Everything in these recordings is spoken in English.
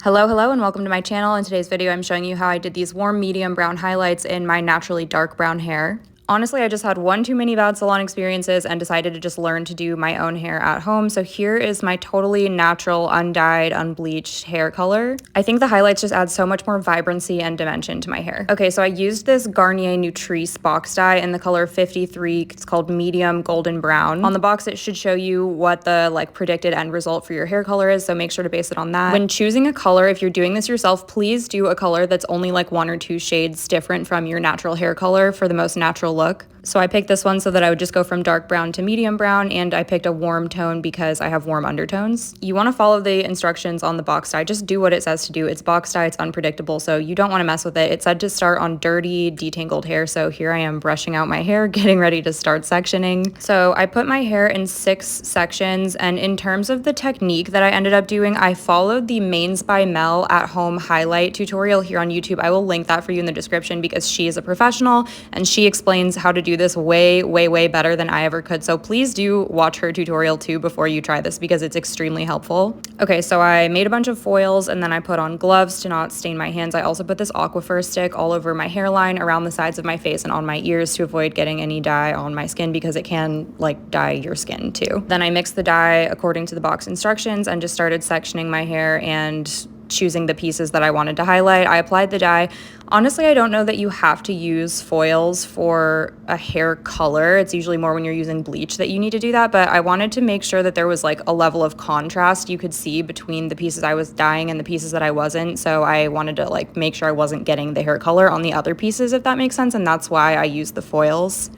Hello, and welcome to my channel. In today's video, I'm showing you how I did these warm medium brown highlights in my naturally dark brown hair. Honestly, I just had one too many bad salon experiences and decided to just learn to do my own hair at home. So here is my totally natural, undyed, unbleached hair color. I think the highlights just add so much more vibrancy and dimension to my hair. Okay, so I used this Garnier Nutrice box dye in the color 53. It's called medium golden brown. On the box, it should show you what the predicted end result for your hair color is, so make sure to base it on that. When choosing a color, if you're doing this yourself, please do a color that's only like 1 or 2 shades different from your natural hair color for the most natural look. So I picked this one so that I would just go from dark brown to medium brown, and I picked a warm tone because I have warm undertones. You want to follow the instructions on the box dye. Just do what it says to do. It's box dye, it's unpredictable, so you don't want to mess with it. It said to start on dirty, detangled hair, so here I am brushing out my hair, getting ready to start sectioning. So I put my hair in 6 sections, and in terms of the technique that I ended up doing, I followed the Mains by Mel at home highlight tutorial here on YouTube. I will link that for you in the description because she is a professional and she explains how to do this way better than I ever could. So please do watch her tutorial too before you try this because it's extremely helpful. Okay, so I made a bunch of foils and then I put on gloves to not stain my hands. I also put this Aquaphor stick all over my hairline, around the sides of my face, and on my ears to avoid getting any dye on my skin because it can dye your skin too. Then I mixed the dye according to the box instructions and just started sectioning my hair and choosing the pieces that I wanted to highlight. I applied the dye. Honestly, I don't know that you have to use foils for a hair color. It's usually more when you're using bleach that you need to do that, but I wanted to make sure that there was a level of contrast you could see between the pieces I was dyeing and the pieces that I wasn't. So I wanted to make sure I wasn't getting the hair color on the other pieces, if that makes sense, and that's why I used the foils.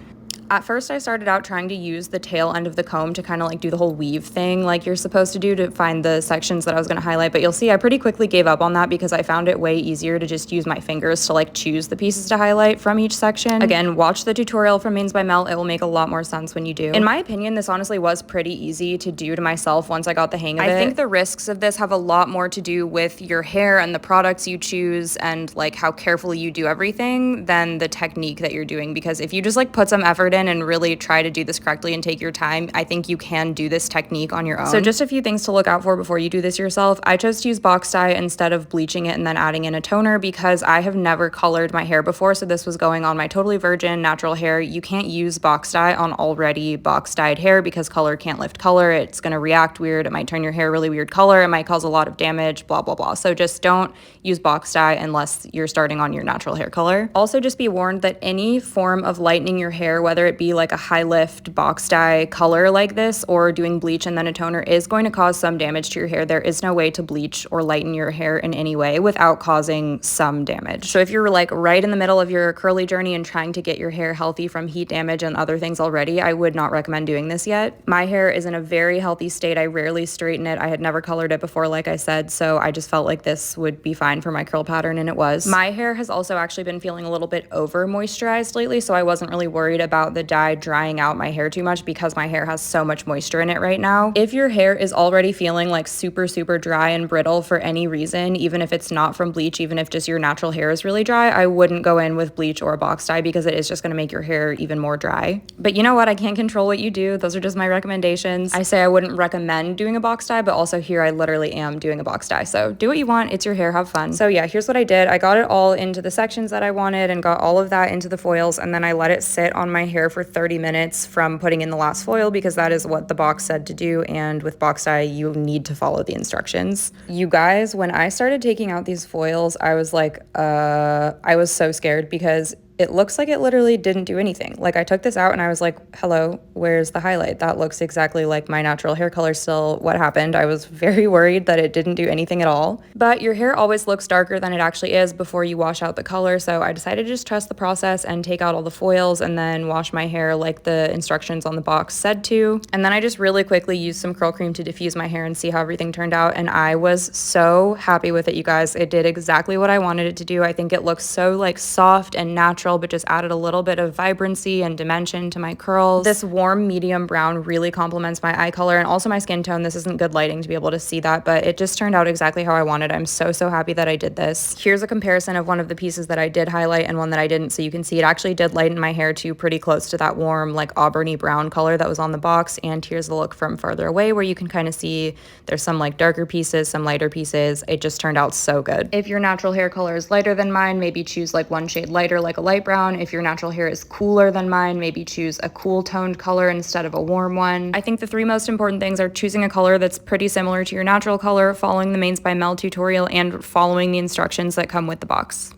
At first, I started out trying to use the tail end of the comb to kind of do the whole weave thing like you're supposed to do to find the sections that I was going to highlight, but you'll see I pretty quickly gave up on that because I found it way easier to just use my fingers to choose the pieces to highlight from each section. Again, watch the tutorial from Mains by Mel. It will make a lot more sense when you do. In my opinion, this honestly was pretty easy to do to myself once I got the hang of it. I think the risks of this have a lot more to do with your hair and the products you choose and how carefully you do everything than the technique that you're doing, because if you just put some effort in and really try to do this correctly and take your time, I think you can do this technique on your own. So just a few things to look out for before you do this yourself. I chose to use box dye instead of bleaching it and then adding in a toner because I have never colored my hair before, so this was going on my totally virgin natural hair. You can't use box dye on already box dyed hair because color can't lift color. It's going to react weird. It might turn your hair a really weird color. It might cause a lot of damage, blah, blah, blah. So just don't use box dye unless you're starting on your natural hair color. Also, just be warned that any form of lightening your hair, whether it be a high lift box dye color like this or doing bleach and then a toner, is going to cause some damage to your hair. There is no way to bleach or lighten your hair in any way without causing some damage. So if you're right in the middle of your curly journey and trying to get your hair healthy from heat damage and other things already, I would not recommend doing this yet. My hair is in a very healthy state. I rarely straighten it. I had never colored it before, like I said, so I just felt like this would be fine for my curl pattern, and it was. My hair has also actually been feeling a little bit over moisturized lately, so I wasn't really worried about the dye drying out my hair too much because my hair has so much moisture in it right now. If your hair is already feeling super dry and brittle for any reason, even if it's not from bleach, even if just your natural hair is really dry, I wouldn't go in with bleach or box dye because it is just going to make your hair even more dry. But you know what? I can't control what you do. Those are just my recommendations. I say I wouldn't recommend doing a box dye, but also here I literally am doing a box dye. So do what you want. It's your hair. Have fun. So yeah, here's what I did. I got it all into the sections that I wanted and got all of that into the foils, and then I let it sit on my hair for 30 minutes from putting in the last foil because that is what the box said to do, and with box dye you need to follow the instructions. You guys, when I started taking out these foils, I was I was so scared because it looks like it literally didn't do anything. I took this out and I was like, hello, where's the highlight? That looks exactly like my natural hair color still. What happened? I was very worried that it didn't do anything at all. But your hair always looks darker than it actually is before you wash out the color, so I decided to just trust the process and take out all the foils and then wash my hair like the instructions on the box said to. And then I just really quickly used some curl cream to diffuse my hair and see how everything turned out, and I was so happy with it, you guys. It did exactly what I wanted it to do. I think it looks so soft and natural natural, but just added a little bit of vibrancy and dimension to my curls. This warm medium brown really complements my eye color and also my skin tone. This isn't good lighting to be able to see that, but it just turned out exactly how I wanted. I'm so happy that I did this. Here's a comparison of one of the pieces that I did highlight and one that I didn't, so you can see it actually did lighten my hair to pretty close to that warm, like auburny brown color that was on the box. And here's the look from further away where you can kind of see there's some like darker pieces, some lighter pieces. It just turned out so good. If your natural hair color is lighter than mine, maybe choose like one shade lighter, like a light brown. If your natural hair is cooler than mine, maybe choose a cool toned color instead of a warm one. I think the three most important things are choosing a color that's pretty similar to your natural color, following the Mains by Mel tutorial, and following the instructions that come with the box.